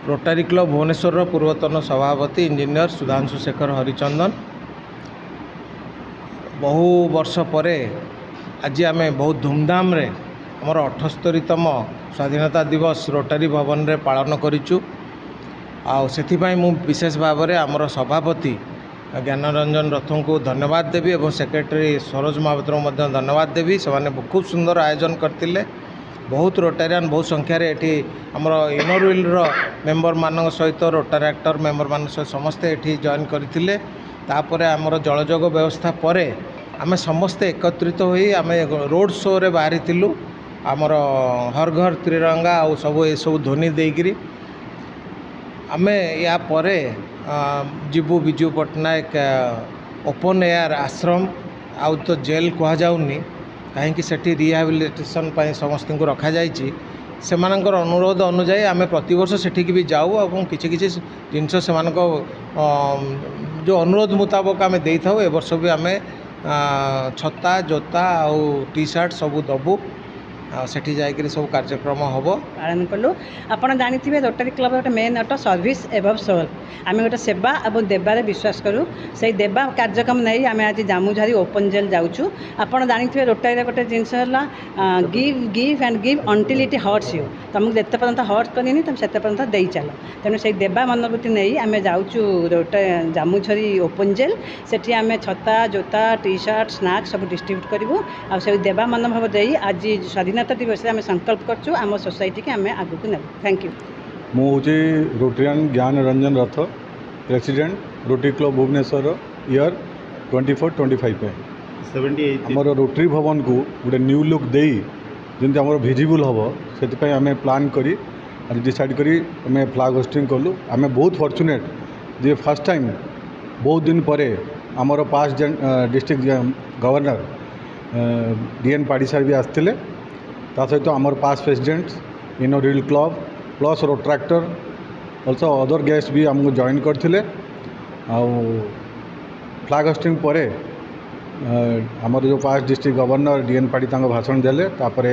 रोटारी club Bhubaneswar पूर्वतन सभापति engineer Sudhanshu Shekhar Harichandan. बहु वर्ष पर आज आम बहुत धूमधाम रे आमर 78तम स्वाधीनता दिवस रोटारी भवन रे पालन करिचु। आउ विशेष भाव में आमर सभापति ज्ञानरंजन रथों को धन्यवाद देवी और सेक्रेटरी सरोज महापात्र को धन्यवाद देवी। से खूब सुंदर आयोजन करते। बहुत रोटारियान बहुत संख्यार ये आमर इनर व्हील मेंबर मान सहित रोटारी एक्टर मेंबर मान सहित समस्ते ये जॉइन करते। तापर आमर जलजोग व्यवस्था पर आम समस्ते एकत्रित होई आम रोड शो रे बाहरी थिलु। आमर हर घर त्रिरंगा आ सब ये सब ध्वनि देकरी आम या परे जीवु विजु पट्टनायक ओपन एयर आश्रम आउ तो जेल कह जाउनी कहीं सेठी रिहाबिलिटेशन समस्त को रखा जाइए। से अनुरोध अनुजाई आम प्रतिवर्ष सेठिक भी जाऊ और किसी किसी जिनस से जो अनुरोध मुताबक आम दे था। ए वर्ष भी आम छता जोता आउ टी शर्ट सब दबू सेठी जाकर सब कार्यक्रम हम पालन कलु। आप जानते रोटारी क्लब गोटे मेन अट सर्विस एबव सोल। आम गोटे सेवा और देवार विश्वास करूँ से देवा कार्यक्रम नहीं आम आज जामुझारी ओपन जेल जाऊँ। आप जानते रोटारी गोटे जिनस give give and give until it hurts you. तुमको जिते पर्यंत हर्ट करनी तुम से पर्यंत दे चल। तेणु से देवा मनोवृत्ति नहीं आम जाऊँ रोटा जामुझरी ओपन जेल। सेठी आम छता जोता टी शर्ट स्नाक्स सब डिस्ट्रीब्यूट करूँ। आ देवा मनोभाव दे आज स्वाधीनता दिवस आम संकल्प करछु आम सोसाइटी के आम आगु को नेबु। Thank you. मुझे Rotarian Gyan Ranjan Rath president Rotary club Bhubaneswar year 24-25 पे 78 आमर रोटरी भवन को गोटे न्यू लुक दे जमी आम भिजिबल हम से आम प्लान करी डिसाइड करी आम फ्लैग होस्टिंग कलु। आम बहुत फॉर्चुनेट जे फर्स्ट टाइम बहुत दिन पर आमर पास्ट डिस्ट्रिक्ट गवर्नर डीएन पाड़ी साहब भी आसते। ता सहित आमर past president inner wheel club plus Rotaractor also other guest भी आमको जॉइन करते। फ्लैग होस्टिंग पर आमर जो पास डिस्ट्रिक्ट गवर्नर डीएन पाड़ी भाषण देले। तापर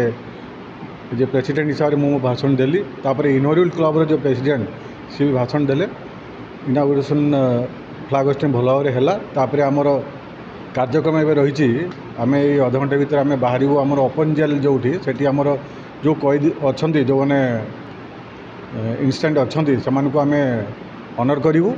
जो प्रेसिडेंट हिसाब से मुझे भाषण देली। तापर इनर व्हील क्लब जो प्रेसिडेंट सी भी भाषण देले। इनागुरेसन फ्लैग होस्टिंग भल भाव है। तापर आमर कार्यक्रम एवं रही आम ये अध घंटे भितर आम बाहर आमर ओपन जेल जो से आमर जो कैदी अच्छा जो मैंने इंस्टेंट अच्छा से आम ऑनर करूँ।